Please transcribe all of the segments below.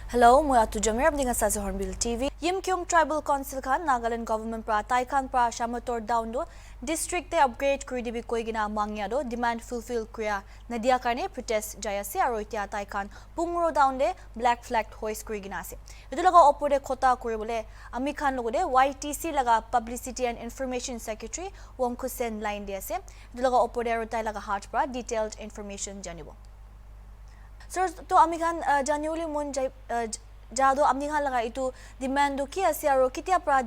Hello, mula to Jamir Abdinga sa Hornbill TV. Yimkhiung Tribal Council kan Nagaland Government pra Taikan pra Shamator down do district te upgrade kuri dibi koi gina mangya do demand fulfill kriya nadia karne protest jaya se aro itia Taikan Pungro down de black flag hoist kuri gina se. Idu laga opode khota kuri bole ami khan logo de YTC laga Publicity and Information Secretary Wongkusen line de ase. Idu laga opode aro tai laga heart pra detailed information janibo. Sir, to amikhan January mon jado amikhan laga itu demand do ki asiaro kitia pra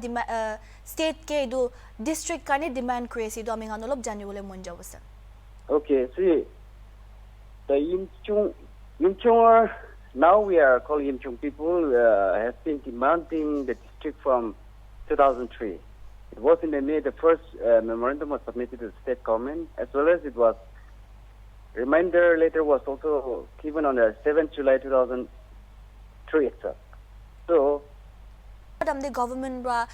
state ke do district kane demand crazy do amikhan olop January mon jawo sir. Okay, see, the Yimkhiung, now we are called Yimkhiung people, have been demanding the district from 2003. It was in the May, the first memorandum was submitted to the state government, as well as it was reminder later was also given on the 7th July 2003 itself. So, the government ra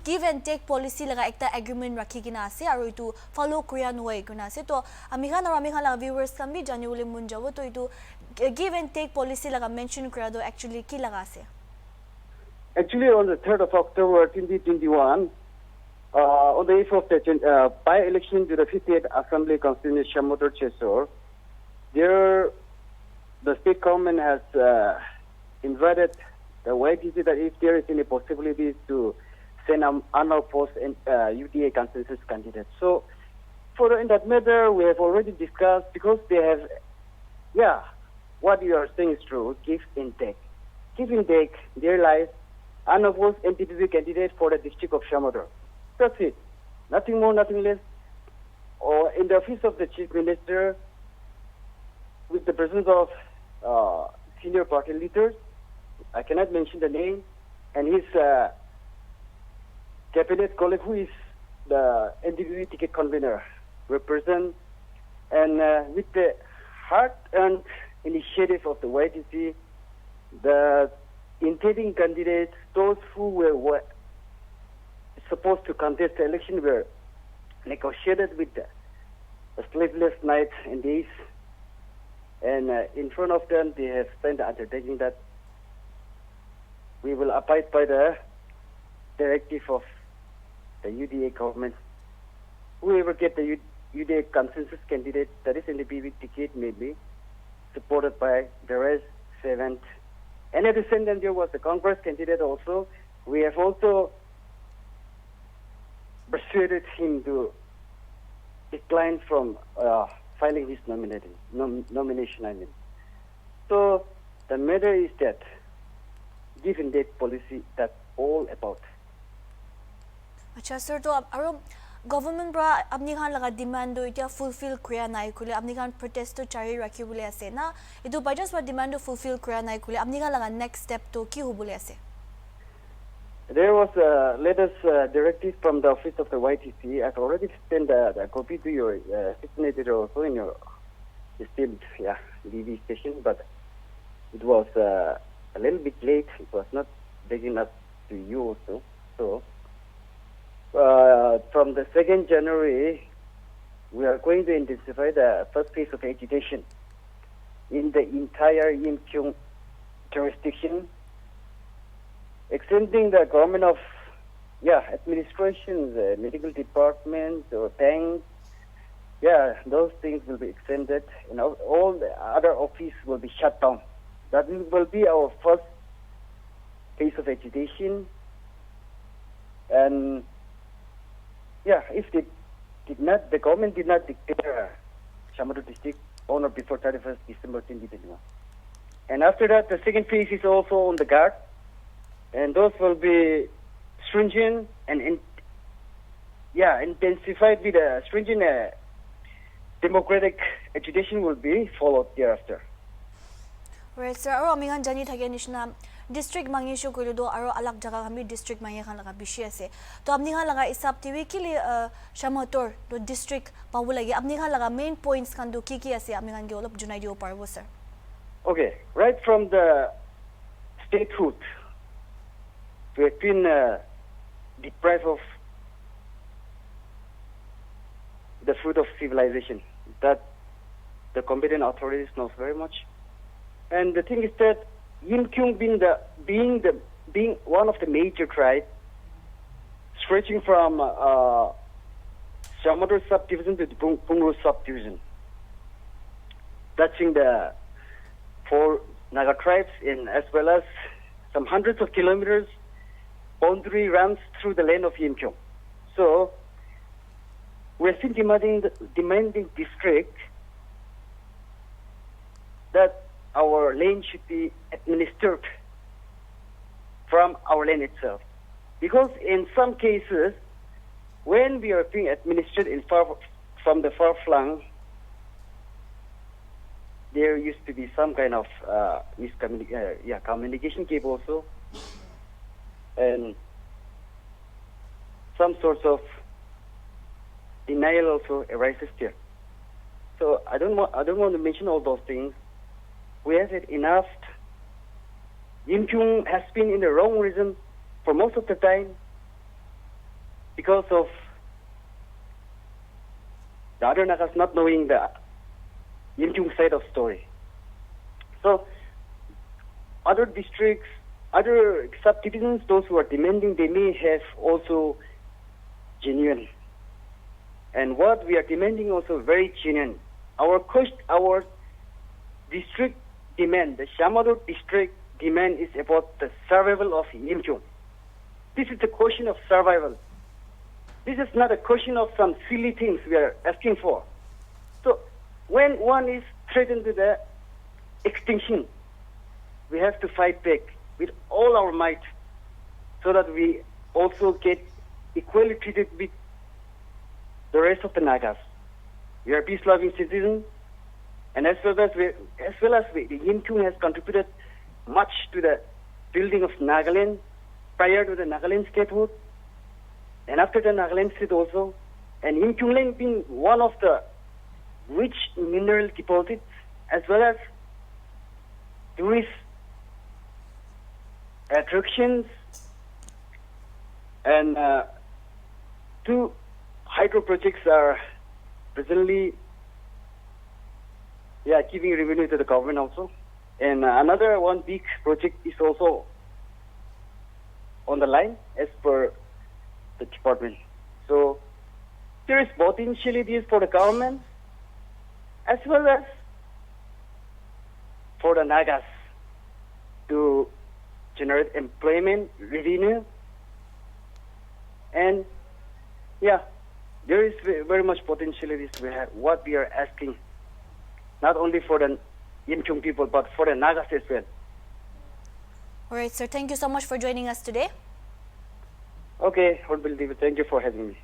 give and take policy laga ekta agreement rakhi kina ase aro itu follow kriya noi kuna ase to amikhan laga viewers kan bi January mun jawo to itu give and take policy laga mention kriya do actually ki laga ase. Actually, on the 3rd of October 2021, on the eve of the by-election to the 58th Assembly constituency Shamotor Chesor, there the state government has invited the YTC that if there is any possibility to send an unopposed UDA consensus candidate. So, in that matter, we have already discussed because they have, what you are saying is true, give and take. Give and take, there lies unopposed NPP candidate for the district of Shamotor. That's it. Nothing more, nothing less. Or in the office of the Chief Minister, with the presence of senior party leaders, I cannot mention the name, and his cabinet colleague, who is the NDP ticket convener, represent, and with the heart and initiative of the YTC, the intending candidates, those who were supposed to contest the election were negotiated with the sleepless nights and days, and in front of them they have signed the undertaking that we will abide by the directive of the UDA government. Whoever get the UDA consensus candidate, that is in the BB ticket, may be supported by the rest 7th. And at the same time there was the Congress candidate also. We have also persuaded him to decline from filing his nomination. So the matter is that give and take policy, that's all about. Acha sir to aro government bra apni khan laga demand do itia fulfill kriya nai kule apni khan protest to chari rakhi bole ase na itu by just what demand to fulfill kriya nai kule apni khan laga next step to ki ho bole ase. There was a latest directive from the office of the YTC. I've already sent a copy to your editor also in your esteemed TV station, but it was a little bit late. It was not big enough to you also. So, from the 2nd January, we are going to intensify the first phase of agitation in the entire Yimkhiung jurisdiction, extending the government of administrations, medical departments or banks. Those things will be extended, and all the other offices will be shut down. That will be our first phase of agitation. And if they did not, the government did not declare Shamotor district on or before 31st December 2021. And after that, the second phase is also on the guard. And those will be stringent and intensified with a stringent democratic agitation will be followed thereafter. Right, sir. Aro amingan jani thage nishna district mangisho kulo do aro alak jaga kami district mangi khan laga bishi ase. To apni khan laga isap tiwi kili Shamotor do district pawu lagi apni khan laga main points khan do ki ase apni khan ge olop junai dio parbo sir. Okay, right from the statehood, we have been deprived of the fruit of civilization that the competent authorities knows very much. And the thing is that Yimkhiung being one of the major tribes, stretching from Shamotor subdivision to the Pungro subdivision, touching the 4 Naga tribes, as well as some hundreds of kilometers boundary runs through the land of Yimkhiung. So we're still demanding district that our land should be administered from our land itself. Because in some cases, when we are being administered from the far-flung, there used to be some kind of communication gap also, and some sorts of denial also arises there. So I don't want to mention all those things. We have had enough. Yimkhiung has been in the wrong region for most of the time because of the other Nagas not knowing the Yimkhiung side of story. So other districts, other subdivisions, those who are demanding, they may have also genuine. And what we are demanding also very genuine. Our district demand, the Shamotor district demand, is about the survival of Yimkhiung. This is the question of survival. This is not a question of some silly things we are asking for. So when one is threatened with the extinction, we have to fight back with all our might so that we also get equally treated with the rest of the Nagas. We are peace-loving citizens, and as well as the Yimkhiung has contributed much to the building of Nagaland prior to the Nagaland statehood, and after the Nagaland state also, and Yimkhiung land being one of the rich mineral deposits, as well as tourist attractions, and 2 hydro projects are presently giving revenue to the government also. And another one big project is also on the line as per the department. So there is potentialities for the government as well as for the Nagas to generate employment, revenue, and there is very much potentialities we have. What we are asking, not only for the Yimkhiung people, but for the Nagas as well. All right, sir. Thank you so much for joining us today. Okay, Honorable David, thank you for having me.